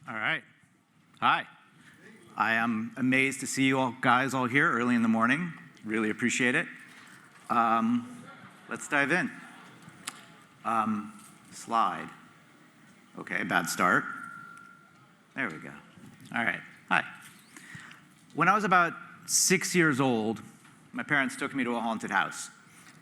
All right. Hi. I am amazed to see you all guys all here early in the morning. Really appreciate it. Let's dive in. Slide. Okay, bad start. There we go. All right. Hi. When I was about 6 years old, my parents took me to a haunted house.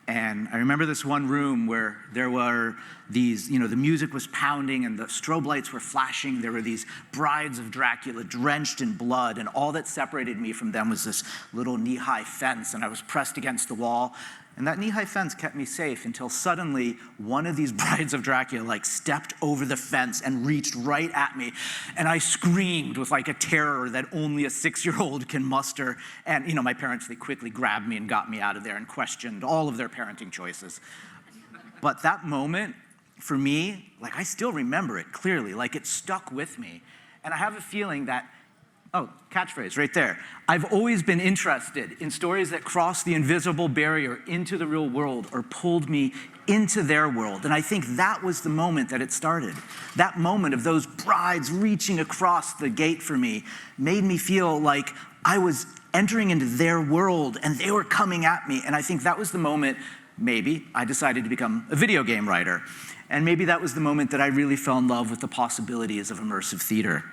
And I remember this one room where there were these, the music was pounding and the strobe lights were flashing. There were these brides of Dracula drenched in blood, and all that separated me from them was this little knee-high fence, and I was pressed against the wall. And that knee-high fence kept me safe until suddenly one of these brides of Dracula stepped over the fence and reached right at me. And I screamed with a terror that only a 6-year-old can muster. And my parents, they quickly grabbed me and got me out of there and questioned all of their parenting choices. But that moment, for me, I still remember it clearly, it stuck with me. And I have a feeling that, oh, catchphrase right there. I've always been interested in stories that cross the invisible barrier into the real world or pulled me into their world. And I think that was the moment that it started. That moment of those brides reaching across the gate for me made me feel like I was entering into their world and they were coming at me. And I think that was the moment, maybe, I decided to become a video game writer. And maybe that was the moment that I really fell in love with the possibilities of immersive theater.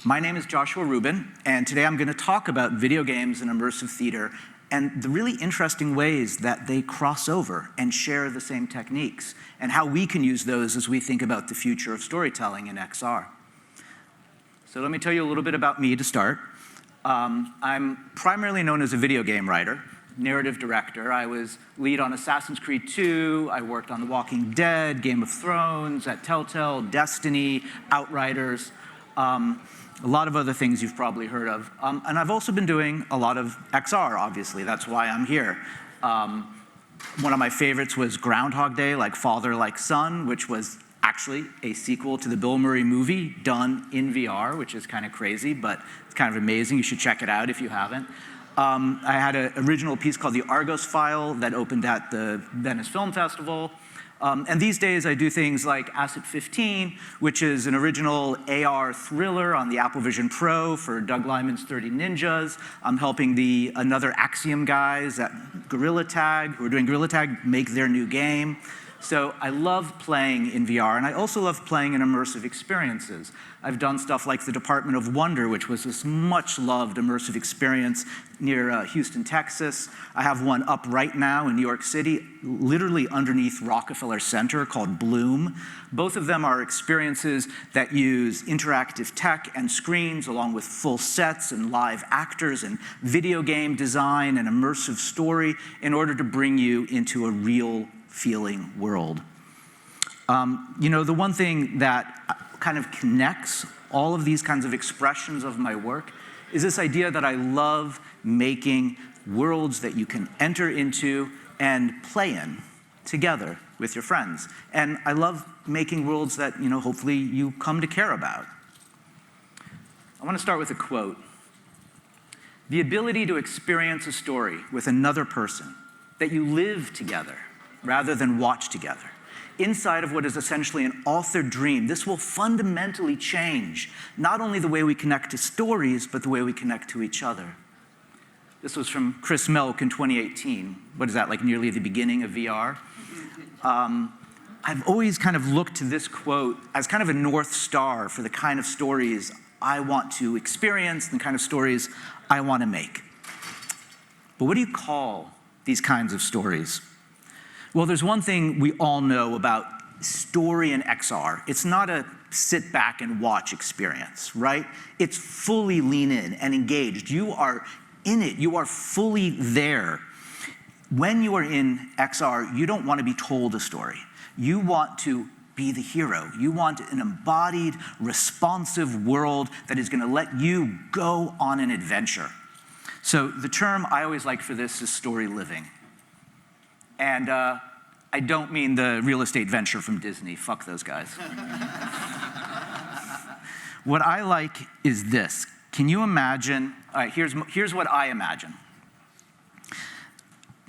My name is Joshua Rubin, and today I'm going to talk about video games and immersive theater and the really interesting ways that they cross over and share the same techniques, and how we can use those as we think about the future of storytelling in XR. So let me tell you a little bit about me to start. I'm primarily known as a video game writer, narrative director. I was lead on Assassin's Creed 2, I worked on The Walking Dead, Game of Thrones, at Telltale, Destiny, Outriders, a lot of other things you've probably heard of. And I've also been doing a lot of XR, obviously. That's why I'm here. One of my favorites was Groundhog Day, like Father, Like Son, which was actually a sequel to the Bill Murray movie done in VR, which is kind of crazy, but it's kind of amazing. You should check it out if you haven't. I had an original piece called The Argos File that opened at the Venice Film Festival. And these days I do things like Asset 15, which is an original AR thriller on the Apple Vision Pro for Doug Liman's 30 Ninjas. I'm helping another Axiom guys at Gorilla Tag, who are doing Gorilla Tag, make their new game. So I love playing in VR, and I also love playing in immersive experiences. I've done stuff like the Department of Wonder, which was this much-loved immersive experience near Houston, Texas. I have one up right now in New York City, literally underneath Rockefeller Center, called Bloom. Both of them are experiences that use interactive tech and screens, along with full sets and live actors and video game design and immersive story, in order to bring you into a real feeling world. The one thing that kind of connects all of these kinds of expressions of my work is this idea that I love making worlds that you can enter into and play in together with your friends. And I love making worlds that, hopefully you come to care about. I want to start with a quote. The ability to experience a story with another person that you live together rather than watch together, inside of what is essentially an authored dream. This will fundamentally change not only the way we connect to stories, but the way we connect to each other. This was from Chris Melk in 2018. What is that, nearly the beginning of VR? I've always kind of looked to this quote as kind of a North Star for the kind of stories I want to experience and the kind of stories I want to make. But what do you call these kinds of stories? Well, there's one thing we all know about story in XR. It's not a sit back and watch experience, right? It's fully lean in and engaged. You are in it. You are fully there. When you are in XR, you don't want to be told a story. You want to be the hero. You want an embodied, responsive world that is going to let you go on an adventure. So the term I always like for this is story living. And I don't mean the real estate venture from Disney. Fuck those guys. What I like is this. Can you imagine, all right, here's what I imagine.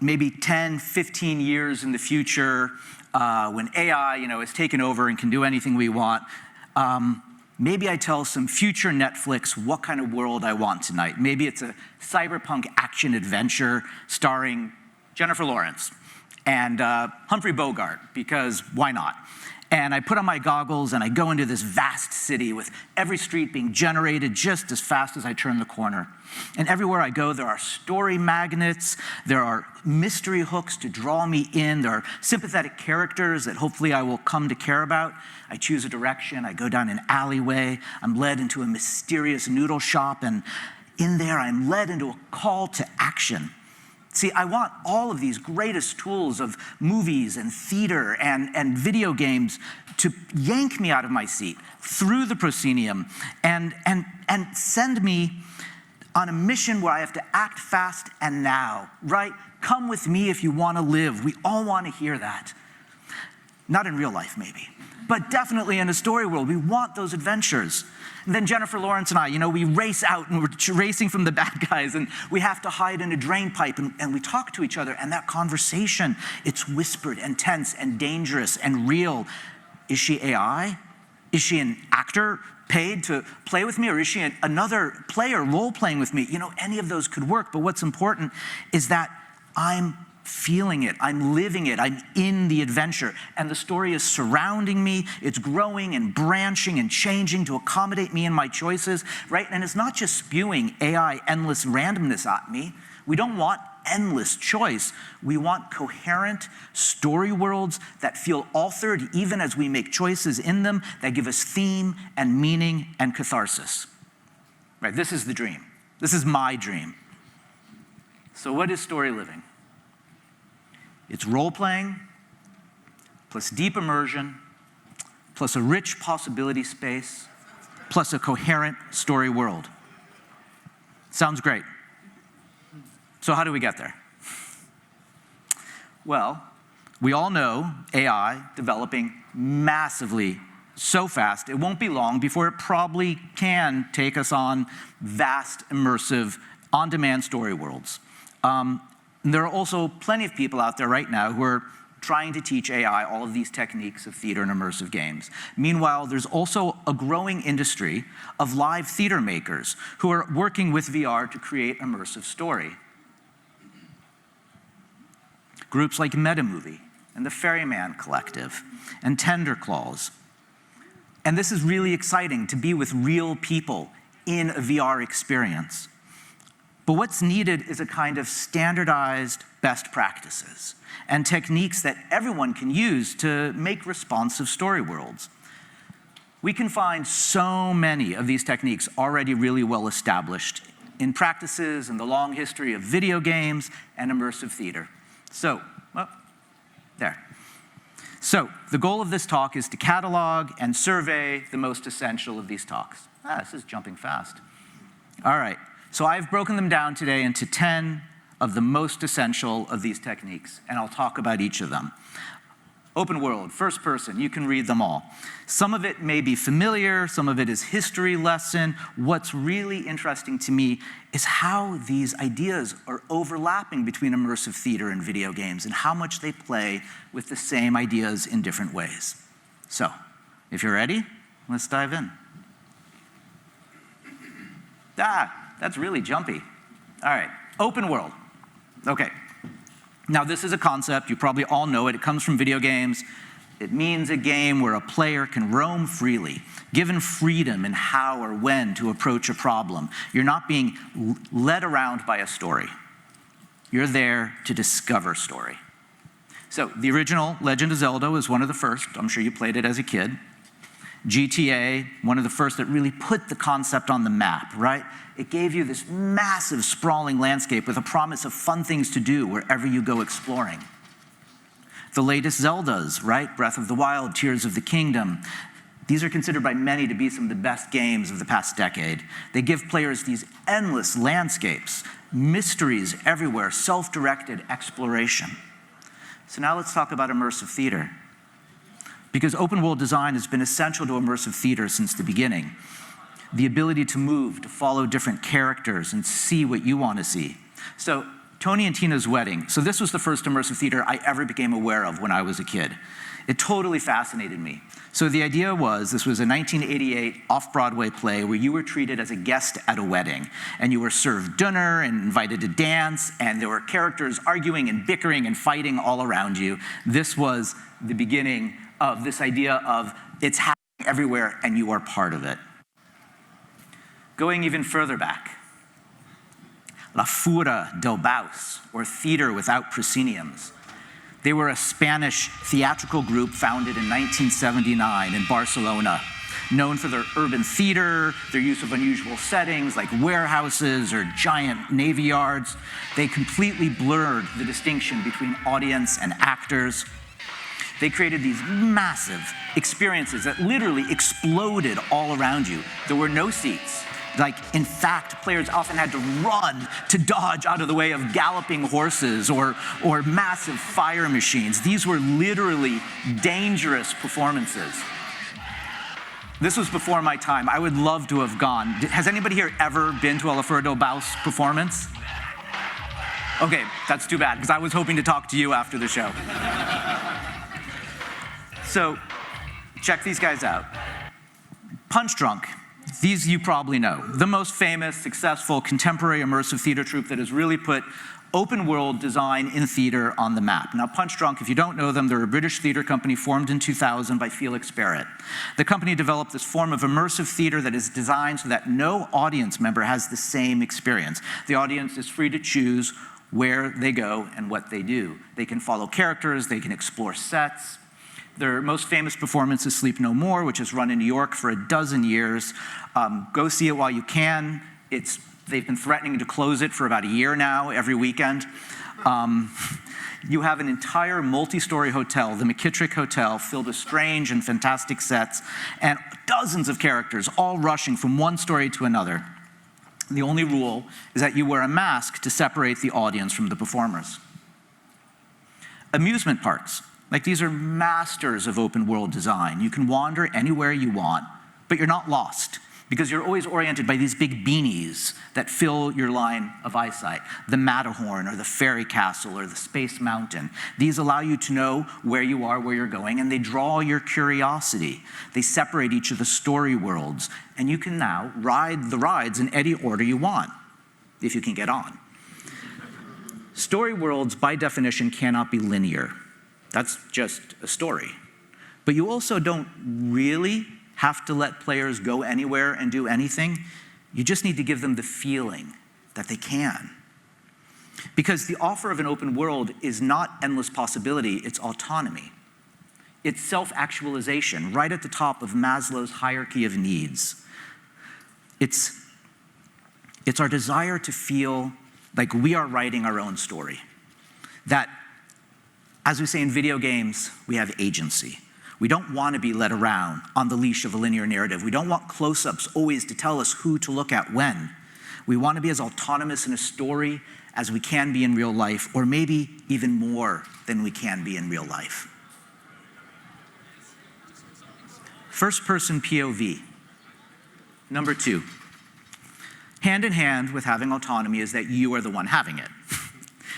Maybe 10, 15 years in the future, when AI, has taken over and can do anything we want, Maybe I tell some future Netflix what kind of world I want tonight. Maybe it's a cyberpunk action adventure starring Jennifer Lawrence and Humphrey Bogart, because why not? And I put on my goggles and I go into this vast city with every street being generated just as fast as I turn the corner. And everywhere I go, there are story magnets, there are mystery hooks to draw me in, there are sympathetic characters that hopefully I will come to care about. I choose a direction, I go down an alleyway, I'm led into a mysterious noodle shop, and in there I'm led into a call to action. See, I want all of these greatest tools of movies and theater and video games to yank me out of my seat through the proscenium and send me on a mission where I have to act fast and now, right? Come with me if you want to live. We all want to hear that. Not in real life, maybe, but definitely in a story world. We want those adventures. And then Jennifer Lawrence and I, we race out and we're racing from the bad guys and we have to hide in a drain pipe and we talk to each other, and that conversation, it's whispered and tense and dangerous and real. Is she AI? Is she an actor paid to play with me, or is she another player role-playing with me? Any of those could work, but what's important is that I'm feeling it, I'm living it, I'm in the adventure, and the story is surrounding me, it's growing and branching and changing to accommodate me and my choices, right? And it's not just spewing AI endless randomness at me. We don't want endless choice. We want coherent story worlds that feel authored even as we make choices in them, that give us theme and meaning and catharsis. Right, this is the dream. This is my dream. So what is story living? It's role-playing, plus deep immersion, plus a rich possibility space, plus a coherent story world. Sounds great. So how do we get there? Well, we all know AI developing massively, so fast, it won't be long before it probably can take us on vast, immersive, on-demand story worlds. And there are also plenty of people out there right now who are trying to teach AI all of these techniques of theater and immersive games. Meanwhile, there's also a growing industry of live theater makers who are working with VR to create immersive story. Groups like Metamovie and the Ferryman Collective and Tender Claws. And this is really exciting, to be with real people in a VR experience. But what's needed is a kind of standardized best practices and techniques that everyone can use to make responsive story worlds. We can find so many of these techniques already really well established in practices in the long history of video games and immersive theater. So, So the goal of this talk is to catalog and survey the most essential of these talks. This is jumping fast. All right. So I've broken them down today into 10 of the most essential of these techniques, and I'll talk about each of them. Open world, first person, you can read them all. Some of it may be familiar, some of it is history lesson. What's really interesting to me is how these ideas are overlapping between immersive theater and video games, and how much they play with the same ideas in different ways. So, if you're ready, let's dive in. That's really jumpy. All right, open world. Okay. Now this is a concept, you probably all know it. It comes from video games. It means a game where a player can roam freely, given freedom in how or when to approach a problem. You're not being led around by a story. You're there to discover story. So the original Legend of Zelda was one of the first. I'm sure you played it as a kid. GTA, one of the first that really put the concept on the map, right? It gave you this massive, sprawling landscape with a promise of fun things to do wherever you go exploring. The latest Zeldas, right? Breath of the Wild, Tears of the Kingdom. These are considered by many to be some of the best games of the past decade. They give players these endless landscapes, mysteries everywhere, self-directed exploration. So now let's talk about immersive theater. Because open world design has been essential to immersive theater since the beginning. The ability to move, to follow different characters and see what you want to see. So Tony and Tina's Wedding. So this was the first immersive theater I ever became aware of when I was a kid. It totally fascinated me. So the idea was, this was a 1988 off-Broadway play where you were treated as a guest at a wedding, and you were served dinner and invited to dance, and there were characters arguing and bickering and fighting all around you. This was the beginning of this idea of it's happening everywhere and you are part of it. Going even further back, La Fura del Baus, or Theater Without Prosceniums. They were a Spanish theatrical group founded in 1979 in Barcelona, known for their urban theater, their use of unusual settings like warehouses or giant navy yards. They completely blurred the distinction between audience and actors. They created these massive experiences that literally exploded all around you. There were no seats. Like, in fact, players often had to run to dodge out of the way of galloping horses or massive fire machines. These were literally dangerous performances. This was before my time. I would love to have gone. Has anybody here ever been to a Alfero Bues performance? Okay, that's too bad, because I was hoping to talk to you after the show. So, check these guys out. Punchdrunk. These you probably know. The most famous, successful, contemporary immersive theater troupe that has really put open world design in theater on the map. Now, Punchdrunk, if you don't know them, they're a British theater company formed in 2000 by Felix Barrett. The company developed this form of immersive theater that is designed so that no audience member has the same experience. The audience is free to choose where they go and what they do. They can follow characters, they can explore sets. Their most famous performance is Sleep No More, which has run in New York for 12 years. Go see it while you can. They've been threatening to close it for about a year now, every weekend. You have an entire multi-story hotel, the McKittrick Hotel, filled with strange and fantastic sets, and dozens of characters, all rushing from one story to another. The only rule is that you wear a mask to separate the audience from the performers. Amusement Parts. Like, these are masters of open world design. You can wander anywhere you want, but you're not lost, because you're always oriented by these big beanies that fill your line of eyesight. The Matterhorn, or the Fairy Castle, or the Space Mountain. These allow you to know where you are, where you're going, and they draw your curiosity. They separate each of the story worlds, and you can now ride the rides in any order you want, if you can get on. Story worlds, by definition, cannot be linear. That's just a story. But you also don't really have to let players go anywhere and do anything. You just need to give them the feeling that they can. Because the offer of an open world is not endless possibility, it's autonomy. It's self-actualization, right at the top of Maslow's hierarchy of needs. It's our desire to feel like we are writing our own story. That, as we say in video games, we have agency. We don't want to be led around on the leash of a linear narrative. We don't want close-ups always to tell us who to look at when. We want to be as autonomous in a story as we can be in real life, or maybe even more than we can be in real life. First-person POV. Number 2. Hand in hand with having autonomy is that you are the one having it.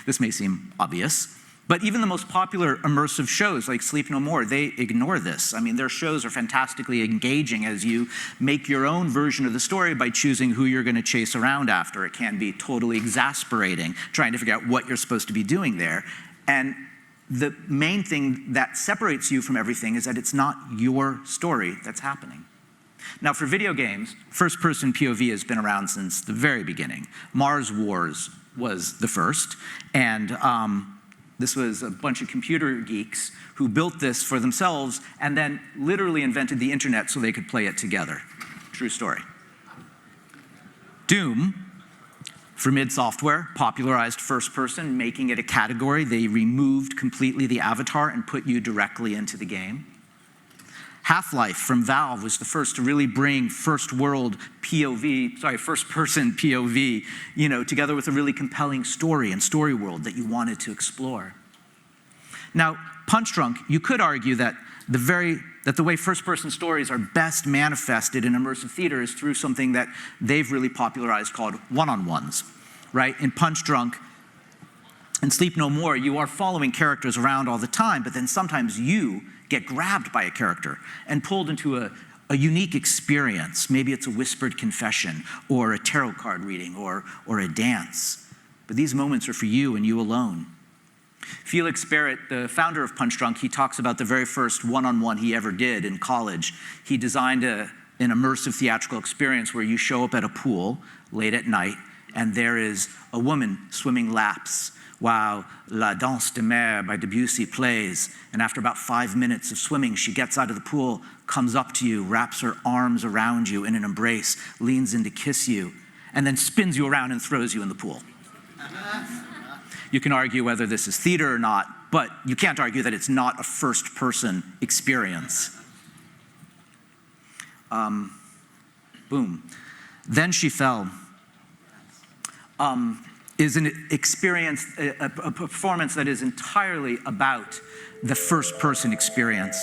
This may seem obvious, but even the most popular immersive shows like Sleep No More, they ignore this. I mean, their shows are fantastically engaging as you make your own version of the story by choosing who you're going to chase around after. It can be totally exasperating trying to figure out what you're supposed to be doing there. And the main thing that separates you from everything is that it's not your story that's happening. Now, for video games, first-person POV has been around since the very beginning. Mars Wars was the first, and this was a bunch of computer geeks who built this for themselves and then literally invented the internet so they could play it together. True story. Doom, from id Software, popularized first person, making it a category. They removed completely the avatar and put you directly into the game. Half-Life from Valve was the first to really bring first-person POV, together with a really compelling story and story world that you wanted to explore. Now, Punchdrunk, you could argue that the way first-person stories are best manifested in immersive theater is through something that they've really popularized called one-on-ones, right? In Punchdrunk, In Sleep No More, you are following characters around all the time, but then sometimes you get grabbed by a character and pulled into a unique experience. Maybe it's a whispered confession, or a tarot card reading, or a dance. But these moments are for you and you alone. Felix Barrett, the founder of Punchdrunk, he talks about the very first one-on-one he ever did in college. He designed an immersive theatrical experience where you show up at a pool late at night, and there is a woman swimming laps while La Danse de Mer by Debussy plays. And after about 5 minutes of swimming, she gets out of the pool, comes up to you, wraps her arms around you in an embrace, leans in to kiss you, and then spins you around and throws you in the pool. You can argue whether this is theater or not, but you can't argue that it's not a first-person experience. Boom. Then She Fell is an experience, a performance that is entirely about the first-person experience.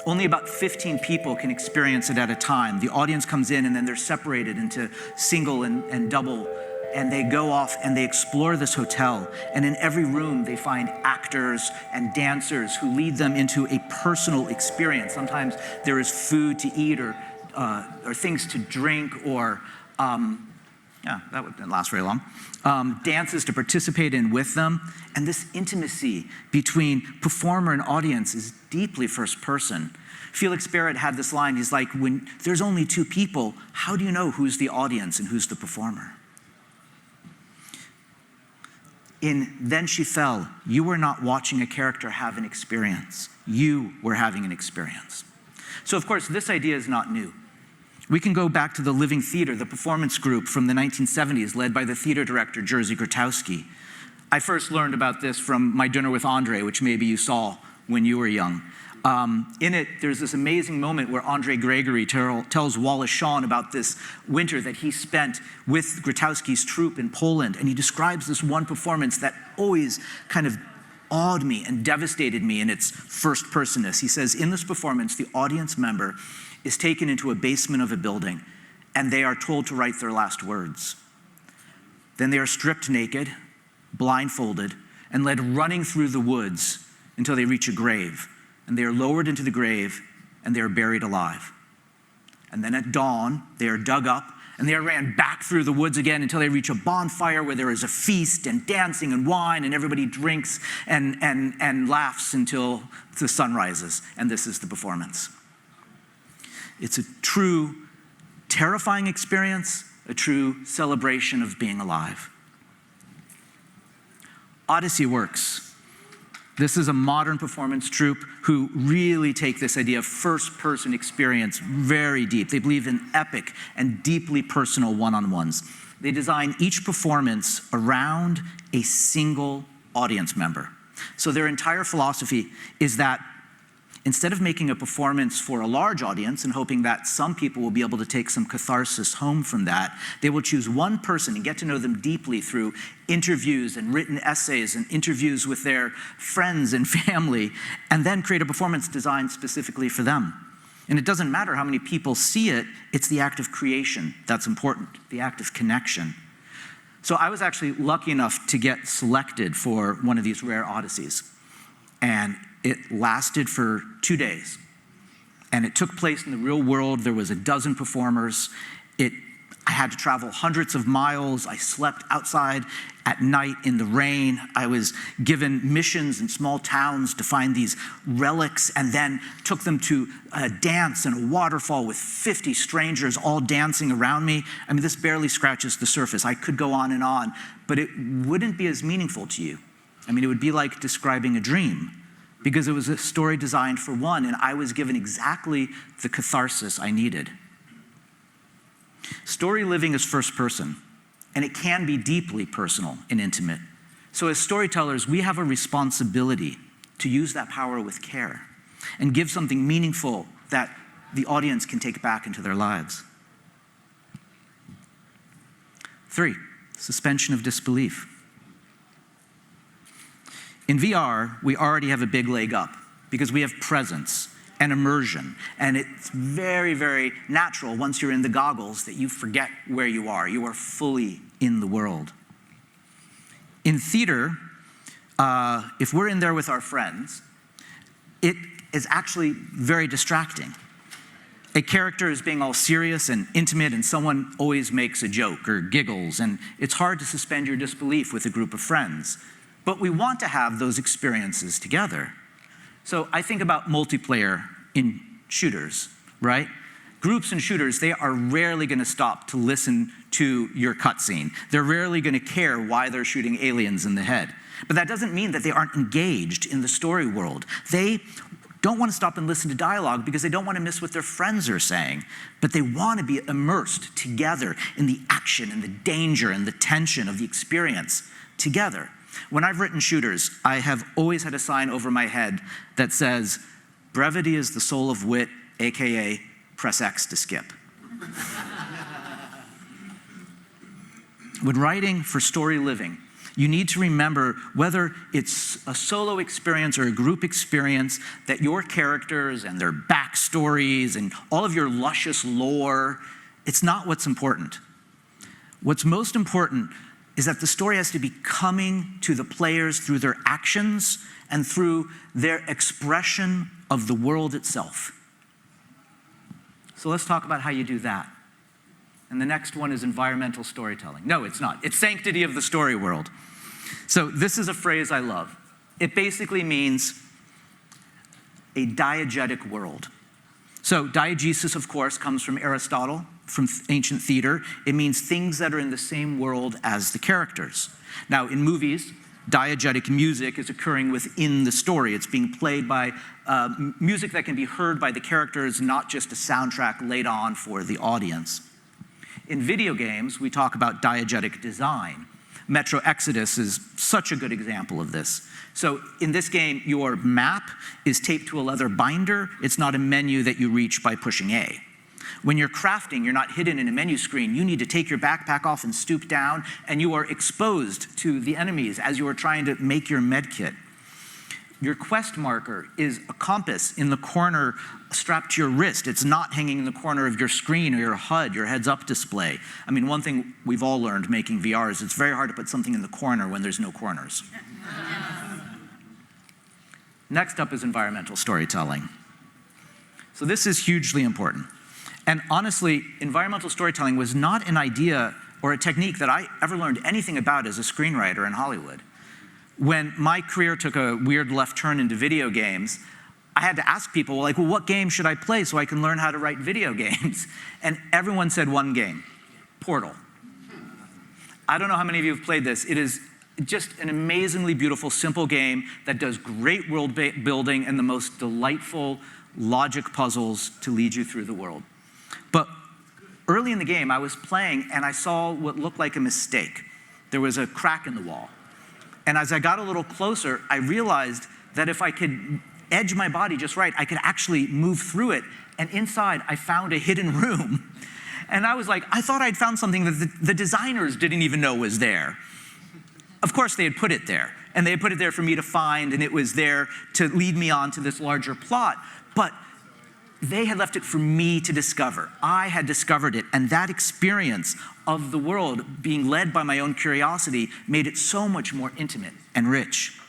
Only about 15 people can experience it at a time. The audience comes in and then they're separated into single and double, and they go off and they explore this hotel. And in every room they find actors and dancers who lead them into a personal experience. Sometimes there is food to eat or things to drink, or that wouldn't last very long. Dances to participate in with them. And this intimacy between performer and audience is deeply first person. Felix Barrett had this line, he's like, when there's only two people, how do you know who's the audience and who's the performer? In Then She Fell, you were not watching a character have an experience. You were having an experience. So of course, this idea is not new. We can go back to the Living Theater, the performance group from the 1970s, led by the theater director, Jerzy Grotowski. I first learned about this from My Dinner with Andre, which maybe you saw when you were young. In it, there's this amazing moment where Andre Gregory tells Wallace Shawn about this winter that he spent with Grotowski's troupe in Poland, and he describes this one performance that always kind of awed me and devastated me in its first-personness. He says, in this performance, the audience member is taken into a basement of a building, and they are told to write their last words. Then they are stripped naked, blindfolded, and led running through the woods until they reach a grave. And they are lowered into the grave, and they are buried alive. And then at dawn, they are dug up, and they are ran back through the woods again until they reach a bonfire where there is a feast and dancing and wine, and everybody drinks and laughs until the sun rises. And this is the performance. It's a true, terrifying experience, a true celebration of being alive. Odyssey Works. This is a modern performance troupe who really take this idea of first-person experience very deep. They believe in epic and deeply personal one-on-ones. They design each performance around a single audience member. So their entire philosophy is that instead of making a performance for a large audience and hoping that some people will be able to take some catharsis home from that, they will choose one person and get to know them deeply through interviews and written essays and interviews with their friends and family, and then create a performance designed specifically for them. And it doesn't matter how many people see it, it's the act of creation that's important, the act of connection. So I was actually lucky enough to get selected for one of these rare Odysseys. And it lasted for 2 days. And it took place in the real world. There was a dozen performers. I had to travel hundreds of miles. I slept outside at night in the rain. I was given missions in small towns to find these relics, and then took them to a dance in a waterfall with 50 strangers all dancing around me. I mean, this barely scratches the surface. I could go on, but it wouldn't be as meaningful to you. I mean, it would be like describing a dream, because it was a story designed for one, and I was given exactly the catharsis I needed. Story living is first person, and it can be deeply personal and intimate. So as storytellers, we have a responsibility to use that power with care and give something meaningful that the audience can take back into their lives. 3, suspension of disbelief. In VR, we already have a big leg up because we have presence and immersion. And it's very, very natural once you're in the goggles that you forget where you are. You are fully in the world. In theater, if we're in there with our friends, it is actually very distracting. A character is being all serious and intimate, and someone always makes a joke or giggles, and it's hard to suspend your disbelief with a group of friends. But we want to have those experiences together. So I think about multiplayer in shooters, right? Groups in shooters, they are rarely going to stop to listen to your cutscene. They're rarely going to care why they're shooting aliens in the head. But that doesn't mean that they aren't engaged in the story world. They don't want to stop and listen to dialogue because they don't want to miss what their friends are saying. But they want to be immersed together in the action and the danger and the tension of the experience together. When I've written shooters, I have always had a sign over my head that says, "Brevity is the soul of wit," AKA press X to skip. When writing for story living, you need to remember whether it's a solo experience or a group experience that your characters and their backstories and all of your luscious lore, it's not what's important. What's most important is that the story has to be coming to the players through their actions and through their expression of the world itself. So let's talk about how you do that. And the next one is environmental storytelling. No, it's not. It's sanctity of the story world. So this is a phrase I love. It basically means a diegetic world. So diegesis, of course, comes from Aristotle, from ancient theater. It means things that are in the same world as the characters. Now, in movies, diegetic music is occurring within the story. It's being played by music that can be heard by the characters, not just a soundtrack laid on for the audience. In video games, we talk about diegetic design. Metro Exodus is such a good example of this. So in this game, your map is taped to a leather binder. It's not a menu that you reach by pushing A. When you're crafting, you're not hidden in a menu screen. You need to take your backpack off and stoop down, and you are exposed to the enemies as you are trying to make your med kit. Your quest marker is a compass in the corner strapped to your wrist. It's not hanging in the corner of your screen or your HUD, your heads-up display. I mean, one thing we've all learned making VR is it's very hard to put something in the corner when there's no corners. Next up is environmental storytelling. So this is hugely important. And honestly, environmental storytelling was not an idea or a technique that I ever learned anything about as a screenwriter in Hollywood. When my career took a weird left turn into video games, I had to ask people, well, what game should I play so I can learn how to write video games? And everyone said one game, Portal. I don't know how many of you have played this. It is just an amazingly beautiful, simple game that does great world building and the most delightful logic puzzles to lead you through the world. But early in the game, I was playing and I saw what looked like a mistake. There was a crack in the wall. And as I got a little closer, I realized that if I could edge my body just right, I could actually move through it. And inside, I found a hidden room. And I was like, I thought I'd found something that the designers didn't even know was there. Of course, they had put it there. And they had put it there for me to find, and it was there to lead me on to this larger plot. But they had left it for me to discover. I had discovered it, and that experience of the world being led by my own curiosity made it so much more intimate and rich.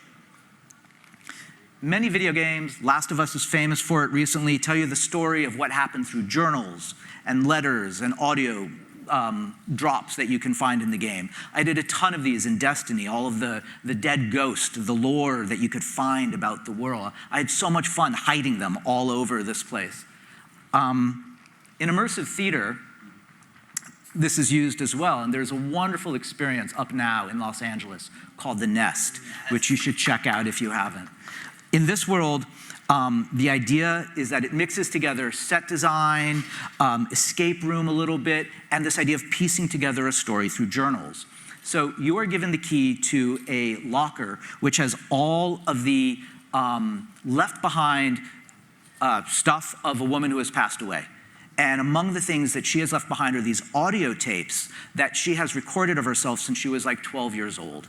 Many video games, Last of Us is famous for it recently, tell you the story of what happened through journals and letters and audio drops that you can find in the game. I did a ton of these in Destiny, all of the dead ghost, the lore that you could find about the world. I had so much fun hiding them all over this place. In immersive theater, this is used as well, and there's a wonderful experience up now in Los Angeles called The Nest, which you should check out if you haven't. In this world, the idea is that it mixes together set design, escape room a little bit, and this idea of piecing together a story through journals. So you are given the key to a locker which has all of the left behind stuff of a woman who has passed away. And among the things that she has left behind are these audio tapes that she has recorded of herself since she was like 12 years old.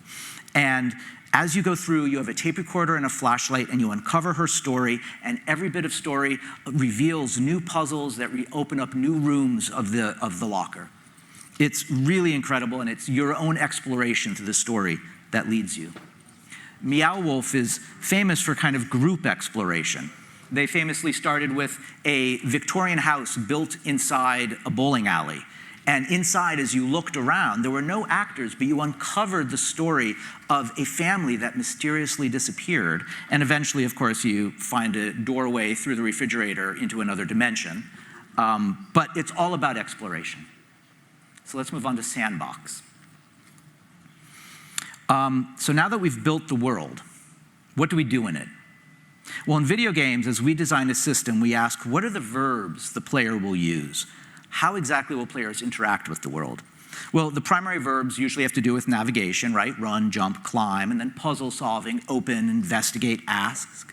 And as you go through, you have a tape recorder and a flashlight, and you uncover her story, and every bit of story reveals new puzzles that open up new rooms of the locker. It's really incredible, and it's your own exploration through the story that leads you. Meow Wolf is famous for kind of group exploration. They famously started with a Victorian house built inside a bowling alley. And inside, as you looked around, there were no actors, but you uncovered the story of a family that mysteriously disappeared. And eventually, of course, you find a doorway through the refrigerator into another dimension. But it's all about exploration. So let's move on to Sandbox. So now that we've built the world, what do we do in it? Well, in video games, as we design a system, we ask, what are the verbs the player will use? How exactly will players interact with the world? Well, the primary verbs usually have to do with navigation, right? Run, jump, climb, and then puzzle solving, open, investigate, ask.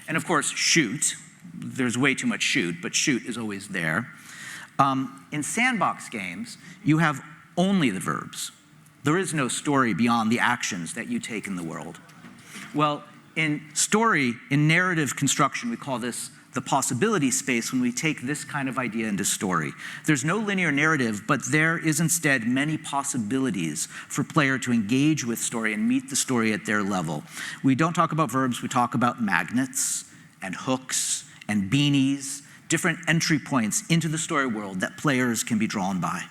And of course, shoot. There's way too much shoot, but shoot is always there. In Sandbox games, you have only the verbs. There is no story beyond the actions that you take in the world. Well, in narrative construction, we call this the possibility space when we take this kind of idea into story. There's no linear narrative, but there is instead many possibilities for player to engage with story and meet the story at their level. We don't talk about verbs, we talk about magnets and hooks and beanies, different entry points into the story world that players can be drawn by.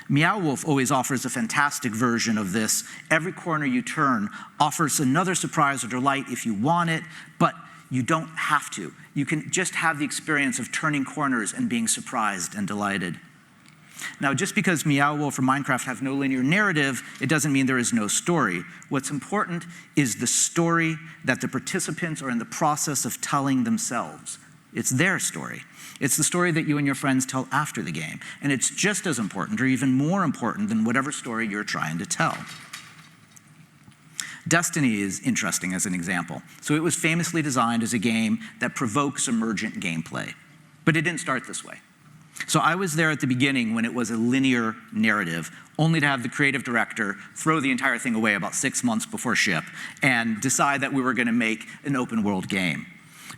Meow Wolf always offers a fantastic version of this. Every corner you turn offers another surprise or delight if you want it, but you don't have to. You can just have the experience of turning corners and being surprised and delighted. Now, just because Meow Wolf or Minecraft have no linear narrative, it doesn't mean there is no story. What's important is the story that the participants are in the process of telling themselves. It's their story. It's the story that you and your friends tell after the game. And it's just as important or even more important than whatever story you're trying to tell. Destiny is interesting as an example. So it was famously designed as a game that provokes emergent gameplay. But it didn't start this way. So I was there at the beginning when it was a linear narrative, only to have the creative director throw the entire thing away about 6 months before ship and decide that we were going to make an open world game.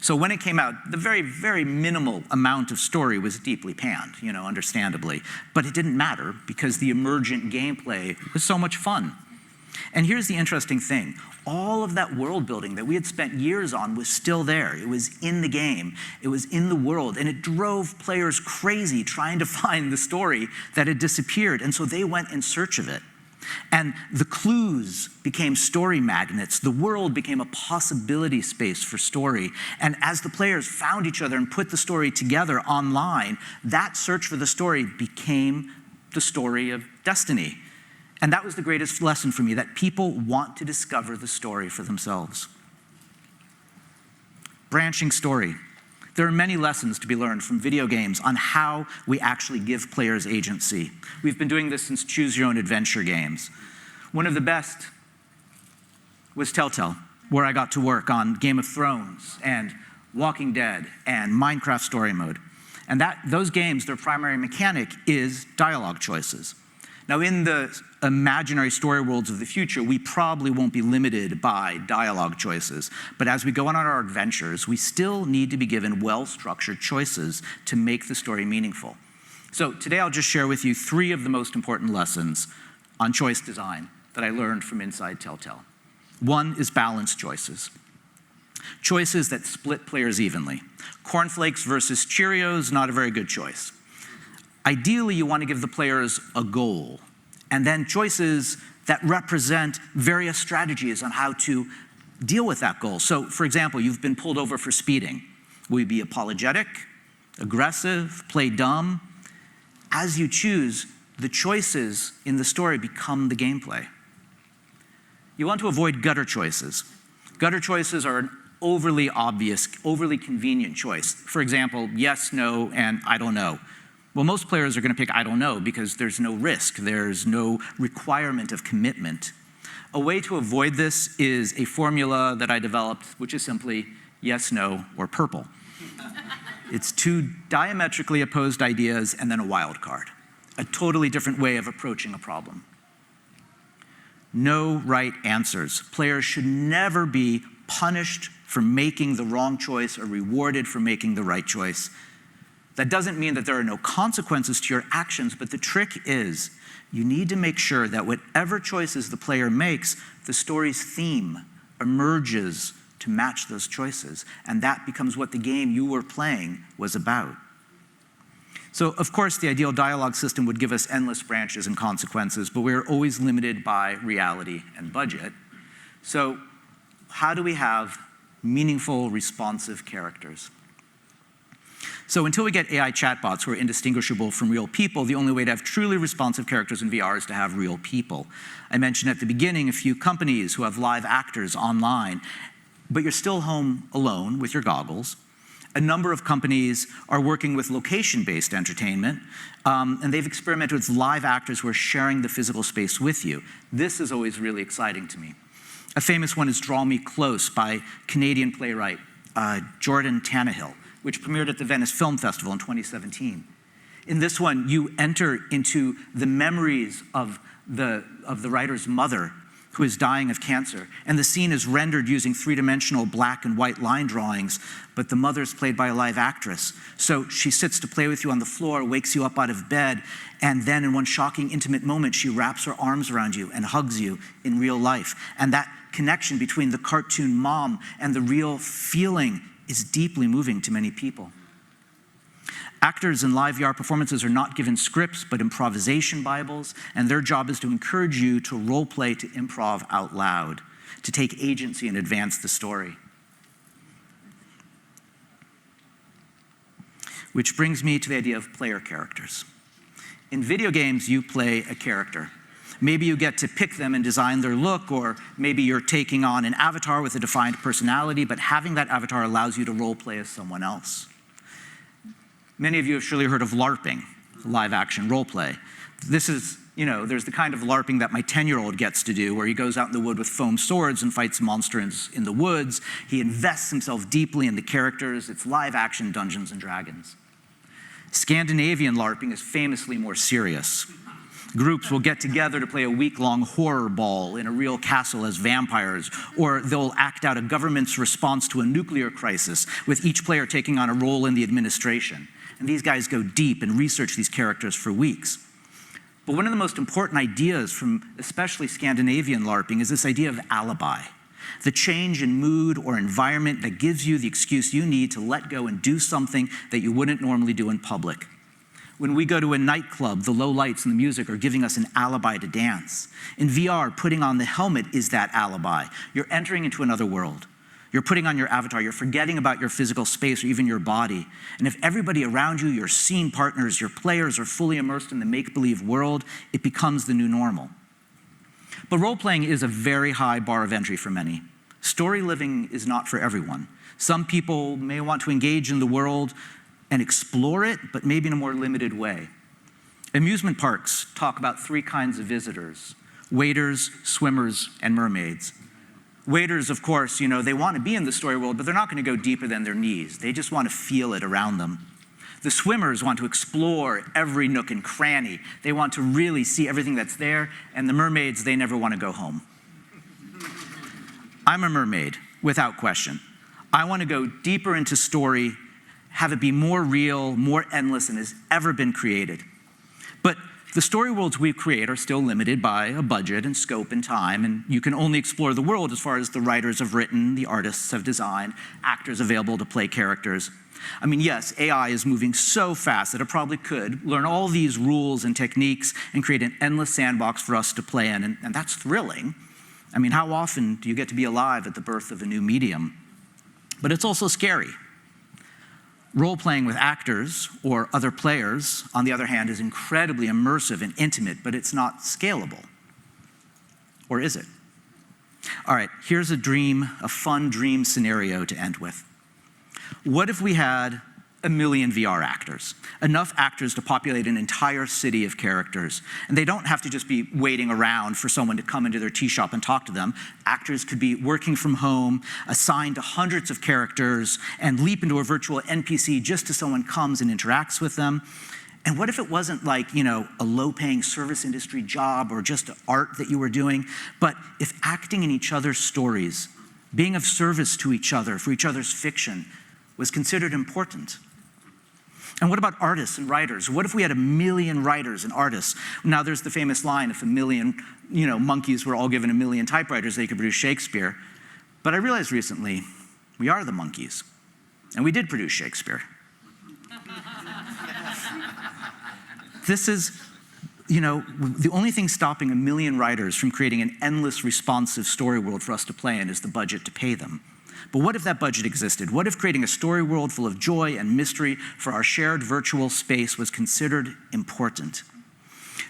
So when it came out, the very, very minimal amount of story was deeply panned, understandably. But it didn't matter because the emergent gameplay was so much fun. And here's the interesting thing. All of that world building that we had spent years on was still there. It was in the game. It was in the world. And it drove players crazy trying to find the story that had disappeared. And so they went in search of it. And the clues became story magnets. The world became a possibility space for story. And as the players found each other and put the story together online, that search for the story became the story of Destiny. And that was the greatest lesson for me, that people want to discover the story for themselves. Branching story. There are many lessons to be learned from video games on how we actually give players agency. We've been doing this since Choose Your Own Adventure games. One of the best was Telltale, where I got to work on Game of Thrones and Walking Dead and Minecraft Story Mode. And those games, their primary mechanic is dialogue choices. Now, in the imaginary story worlds of the future, we probably won't be limited by dialogue choices. But as we go on our adventures, we still need to be given well-structured choices to make the story meaningful. So today I'll just share with you 3 of the most important lessons on choice design that I learned from inside Telltale. One is balanced choices. Choices that split players evenly. Cornflakes versus Cheerios, not a very good choice. Ideally, you want to give the players a goal, and then choices that represent various strategies on how to deal with that goal. So, for example, you've been pulled over for speeding. Will you be apologetic, aggressive, play dumb? As you choose, the choices in the story become the gameplay. You want to avoid gutter choices. Gutter choices are an overly obvious, overly convenient choice. For example, yes, no, and I don't know. Well, most players are going to pick I don't know because there's no risk, there's no requirement of commitment. A way to avoid this is a formula that I developed, which is simply yes, no, or purple. It's 2 diametrically opposed ideas and then a wild card, a totally different way of approaching a problem. No right answers. Players should never be punished for making the wrong choice or rewarded for making the right choice. That doesn't mean that there are no consequences to your actions, but the trick is you need to make sure that whatever choices the player makes, the story's theme emerges to match those choices. And that becomes what the game you were playing was about. So, of course, the ideal dialogue system would give us endless branches and consequences, but we're always limited by reality and budget. So, how do we have meaningful, responsive characters? So until we get AI chatbots who are indistinguishable from real people, the only way to have truly responsive characters in VR is to have real people. I mentioned at the beginning a few companies who have live actors online, but you're still home alone with your goggles. A number of companies are working with location-based entertainment, and they've experimented with live actors who are sharing the physical space with you. This is always really exciting to me. A famous one is Draw Me Close by Canadian playwright Jordan Tannehill, which premiered at the Venice Film Festival in 2017. In this one, you enter into the memories of the writer's mother, who is dying of cancer. And the scene is rendered using three-dimensional black and white line drawings, but the mother's played by a live actress. So she sits to play with you on the floor, wakes you up out of bed, and then in one shocking, intimate moment, she wraps her arms around you and hugs you in real life. And that connection between the cartoon mom and the real feeling is deeply moving to many people. Actors in live VR performances are not given scripts, but improvisation Bibles, and their job is to encourage you to role play, to improv out loud, to take agency and advance the story. Which brings me to the idea of player characters. In video games, you play a character. Maybe you get to pick them and design their look, or maybe you're taking on an avatar with a defined personality, but having that avatar allows you to role play as someone else. Many of you have surely heard of LARPing, live action role play. This is, there's the kind of LARPing that my 10-year-old gets to do, where he goes out in the wood with foam swords and fights monsters in the woods. He invests himself deeply in the characters. It's live action Dungeons and Dragons. Scandinavian LARPing is famously more serious. Groups will get together to play a week-long horror ball in a real castle as vampires, or they'll act out a government's response to a nuclear crisis, with each player taking on a role in the administration. And these guys go deep and research these characters for weeks. But one of the most important ideas from especially Scandinavian LARPing is this idea of alibi. The change in mood or environment that gives you the excuse you need to let go and do something that you wouldn't normally do in public. When we go to a nightclub, the low lights and the music are giving us an alibi to dance. In VR, putting on the helmet is that alibi. You're entering into another world. You're putting on your avatar. You're forgetting about your physical space or even your body. And if everybody around you, your scene partners, your players are fully immersed in the make-believe world, it becomes the new normal. But role-playing is a very high bar of entry for many. Story living is not for everyone. Some people may want to engage in the world and explore it, but maybe in a more limited way. Amusement parks talk about three kinds of visitors: waiters, swimmers, and mermaids. Waiters, of course, they want to be in the story world, but they're not going to go deeper than their knees. They just want to feel it around them. The swimmers want to explore every nook and cranny. They want to really see everything that's there. And the mermaids, they never want to go home. I'm a mermaid, without question. I want to go deeper into story, have it be more real, more endless than has ever been created. But the story worlds we create are still limited by a budget and scope and time, and you can only explore the world as far as the writers have written, the artists have designed, actors available to play characters. I mean, yes, AI is moving so fast that it probably could learn all these rules and techniques and create an endless sandbox for us to play in, and that's thrilling. I mean, how often do you get to be alive at the birth of a new medium? But it's also scary. Role-playing with actors or other players, on the other hand, is incredibly immersive and intimate, but it's not scalable. Or is it? All right, here's a fun dream scenario to end with. What if we had 1 million VR actors? Enough actors to populate an entire city of characters. And they don't have to just be waiting around for someone to come into their tea shop and talk to them. Actors could be working from home, assigned to hundreds of characters, and leap into a virtual NPC just as someone comes and interacts with them. And what if it wasn't like, a low-paying service industry job or just art that you were doing, but if acting in each other's stories, being of service to each other, for each other's fiction, was considered important? And what about artists and writers? What if we had 1 million writers and artists? Now there's the famous line, if 1 million monkeys were all given 1 million typewriters, they could produce Shakespeare. But I realized recently, we are the monkeys. And we did produce Shakespeare. This is, the only thing stopping 1 million writers from creating an endless responsive story world for us to play in is the budget to pay them. But what if that budget existed? What if creating a story world full of joy and mystery for our shared virtual space was considered important?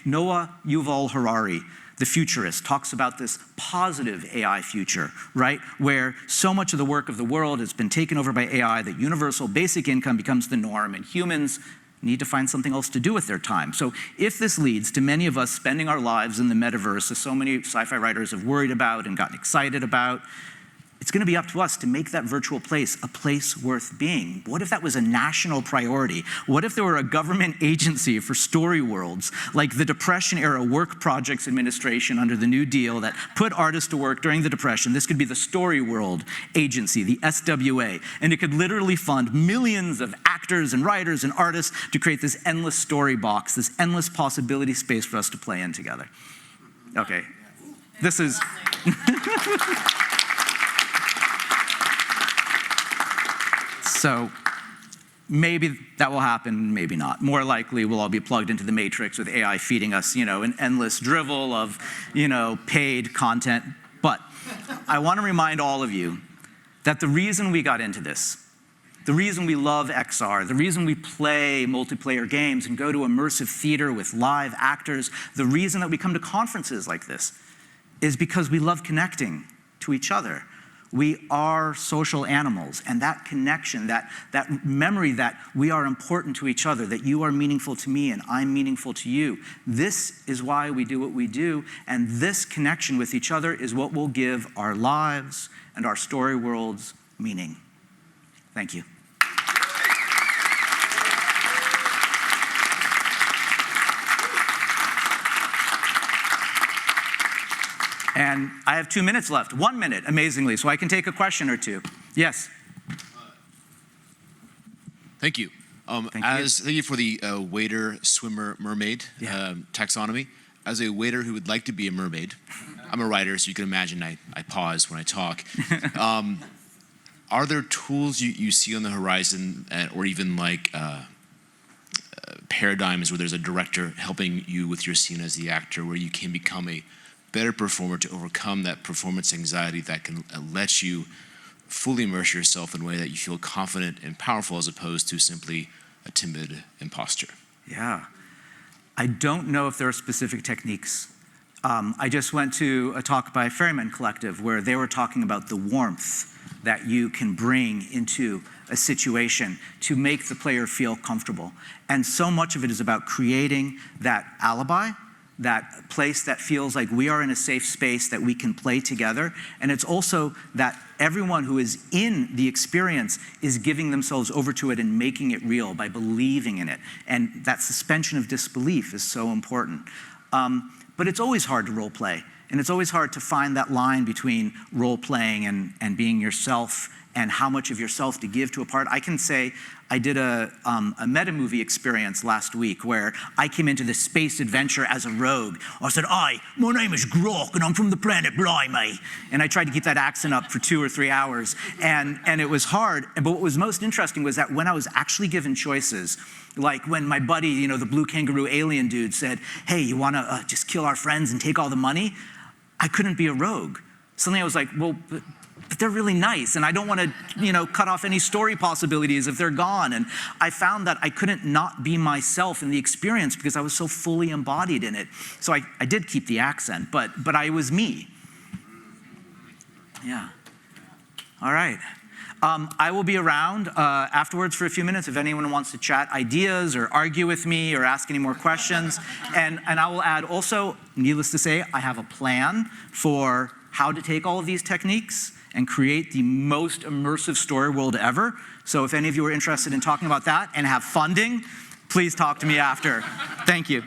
Noah Yuval Harari, the futurist, talks about this positive AI future, right? Where so much of the work of the world has been taken over by AI that universal basic income becomes the norm and humans need to find something else to do with their time. So if this leads to many of us spending our lives in the metaverse, as so many sci-fi writers have worried about and gotten excited about, it's going to be up to us to make that virtual place a place worth being. What if that was a national priority? What if there were a government agency for story worlds, like the Depression-era Work Projects Administration under the New Deal that put artists to work during the Depression? This could be the Story World Agency, the SWA, and it could literally fund millions of actors and writers and artists to create this endless story box, this endless possibility space for us to play in together. Okay, this is... So maybe that will happen, maybe not. More likely, we'll all be plugged into the matrix with AI feeding us, an endless drivel of, paid content. But I want to remind all of you that the reason we got into this, the reason we love XR, the reason we play multiplayer games and go to immersive theater with live actors, the reason that we come to conferences like this is because we love connecting to each other. We are social animals, and that connection, that memory that we are important to each other, that you are meaningful to me and I'm meaningful to you, this is why we do what we do, and this connection with each other is what will give our lives and our story worlds meaning. Thank you. And I have 2 minutes left, 1 minute, amazingly, so I can take a question or two. Yes? Thank you. Thank you for the waiter, swimmer, mermaid taxonomy. As a waiter who would like to be a mermaid, I'm a writer, so you can imagine I pause when I talk. Are there tools you see on the horizon, or even like paradigms where there's a director helping you with your scene as the actor, where you can become a better performer to overcome that performance anxiety that can let you fully immerse yourself in a way that you feel confident and powerful as opposed to simply a timid imposter? Yeah. I don't know if there are specific techniques. I just went to a talk by Ferryman Collective where they were talking about the warmth that you can bring into a situation to make the player feel comfortable. And so much of it is about creating that alibi, that place that feels like we are in a safe space that we can play together. And it's also that everyone who is in the experience is giving themselves over to it and making it real by believing in it. And that suspension of disbelief is so important. But it's always hard to role play. And it's always hard to find that line between role playing and being yourself and how much of yourself to give to a part. I can say I did a meta movie experience last week where I came into this space adventure as a rogue. I said, "Hi, my name is Grok and I'm from the planet Blimey." And I tried to keep that accent up for 2 or 3 hours. And it was hard. But what was most interesting was that when I was actually given choices, like when my buddy, the blue kangaroo alien dude said, "Hey, you want to just kill our friends and take all the money?" I couldn't be a rogue. Suddenly I was like, well, but they're really nice, and I don't want to, cut off any story possibilities if they're gone. And I found that I couldn't not be myself in the experience because I was so fully embodied in it. So I did keep the accent, but I was me. Yeah. All right. I will be around afterwards for a few minutes if anyone wants to chat ideas or argue with me or ask any more questions. And I will add also, needless to say, I have a plan for how to take all of these techniques and create the most immersive story world ever. So if any of you are interested in talking about that and have funding, please talk to me after. Thank you.